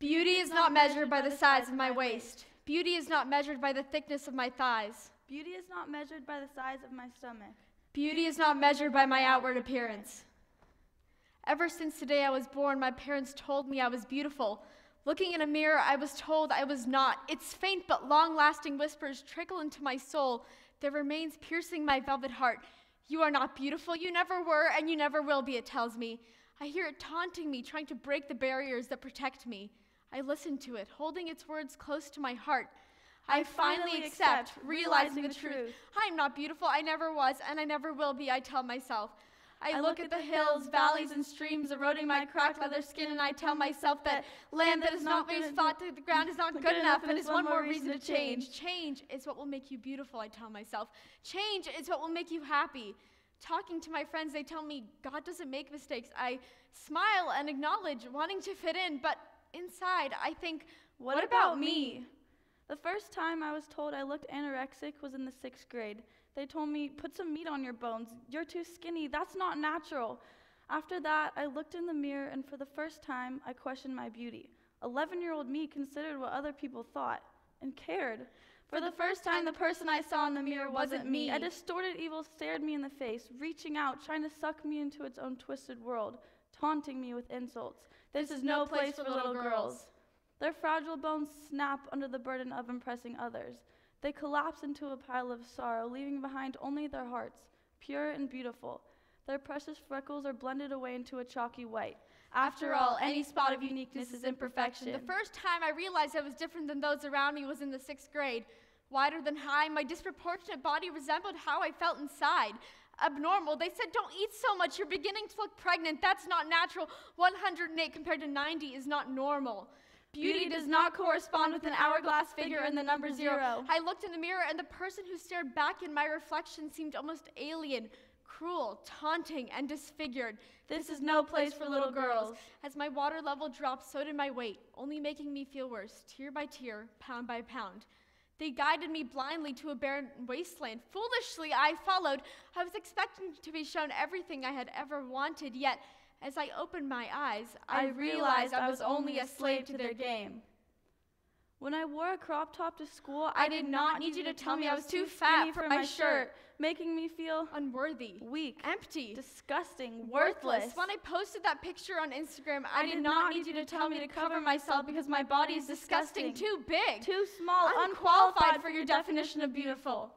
Beauty is not measured by the size of my waist. Beauty is not measured by the thickness of my thighs. Beauty is not measured by the size of my stomach. Beauty is not measured by my outward appearance. Ever since the day I was born, my parents told me I was beautiful. Looking in a mirror, I was told I was not. Its faint but long-lasting whispers trickle into my soul. Their remains piercing my velvet heart. You are not beautiful, you never were, and you never will be, it tells me. I hear it taunting me, trying to break the barriers that protect me. I listen to it, holding its words close to my heart. I finally accept, realizing the truth. I am not beautiful, I never was, and I never will be, I tell myself. I look at the hills, valleys, and streams eroding my cracked leather skin, and I tell myself that land that is not raised flat to the ground is not good enough, and is one more reason to change. Change is what will make you beautiful, I tell myself. Change is what will make you happy. Talking to my friends, they tell me God doesn't make mistakes. I smile and acknowledge wanting to fit in, but inside I think, what about me? The first time I was told I looked anorexic was in the 6th grade. They told me, put some meat on your bones. You're too skinny. That's not natural. After that, I looked in the mirror, and for the first time, I questioned my beauty. 11-year-old me considered what other people thought and cared. For the first time, the person I saw in the mirror wasn't me. A distorted evil stared me in the face, reaching out, trying to suck me into its own twisted world, taunting me with insults. This is no place for little girls. Their fragile bones snap under the burden of impressing others. They collapse into a pile of sorrow, leaving behind only their hearts, pure and beautiful. Their precious freckles are blended away into a chalky white. After all, any spot of uniqueness is imperfection. The first time I realized I was different than those around me was in the 6th grade. Wider than high, my disproportionate body resembled how I felt inside. Abnormal. They said, don't eat so much. You're beginning to look pregnant. That's not natural. 108 compared to 90 is not normal. Beauty does not correspond with an hourglass figure and the number 0. I looked in the mirror, and the person who stared back in my reflection seemed almost alien, cruel, taunting, and disfigured. This is no place for little girls. As my water level dropped, so did my weight, only making me feel worse, tear by tear, pound by pound. They guided me blindly to a barren wasteland. Foolishly, I followed. I was expecting to be shown everything I had ever wanted, yet as I opened my eyes, I realized I was only a slave to their game. When I wore a crop top to school, I did not need you to tell me I was too fat for my shirt, making me feel unworthy, weak, empty, disgusting, worthless. When I posted that picture on Instagram, I did not need you to tell me to cover myself because my body is disgusting, too big, too small, unqualified for your definition of beautiful.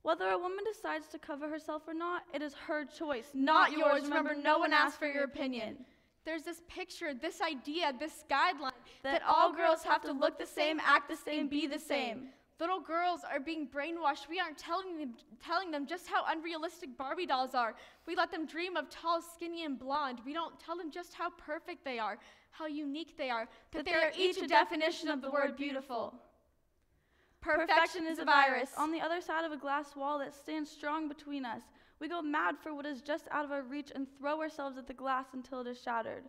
Whether a woman decides to cover herself or not, it is her choice, not yours. Remember, no one asked for your opinion. There's this picture, this idea, this guideline that all girls have to look the same, act the same, be the same. Little girls are being brainwashed. We aren't telling them just how unrealistic Barbie dolls are. We let them dream of tall, skinny, and blonde. We don't tell them just how perfect they are, how unique they are, that they are each a definition of the word beautiful. Perfection is a virus. On the other side of a glass wall that stands strong between us, we go mad for what is just out of our reach and throw ourselves at the glass until it is shattered.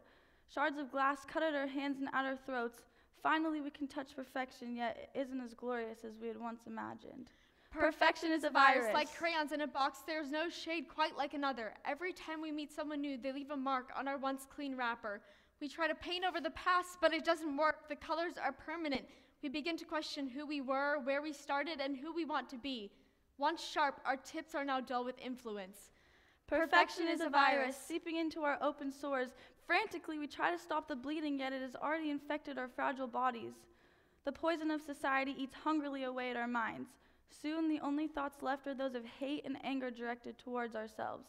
Shards of glass cut at our hands and at our throats. Finally, we can touch perfection, yet it isn't as glorious as we had once imagined. Perfection is a virus. Like crayons in a box, there is no shade quite like another. Every time we meet someone new, they leave a mark on our once clean wrapper. We try to paint over the past, but it doesn't work. The colors are permanent. We begin to question who we were, where we started, and who we want to be. Once sharp, our tips are now dull with influence. Perfection is a virus seeping into our open sores. Frantically, we try to stop the bleeding, yet it has already infected our fragile bodies. The poison of society eats hungrily away at our minds. Soon, the only thoughts left are those of hate and anger directed towards ourselves.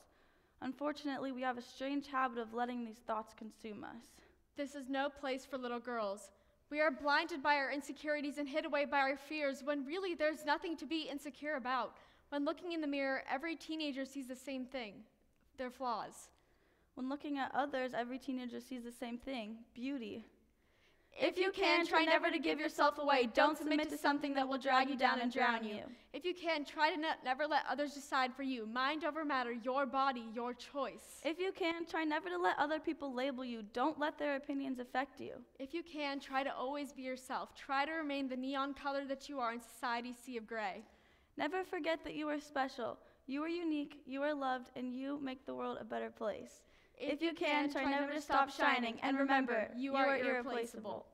Unfortunately, we have a strange habit of letting these thoughts consume us. This is no place for little girls. We are blinded by our insecurities and hid away by our fears when really there's nothing to be insecure about. When looking in the mirror, every teenager sees the same thing, their flaws. When looking at others, every teenager sees the same thing, beauty. If you can, try never to give yourself away. Don't submit to something that will drag you down and drown you. If you can, try to never let others decide for you. Mind over matter, your body, your choice. If you can, try never to let other people label you. Don't let their opinions affect you. If you can, try to always be yourself. Try to remain the neon color that you are in society's sea of gray. Never forget that you are special. You are unique, you are loved, and you make the world a better place. If you can, try never to stop shining, and remember, you are irreplaceable.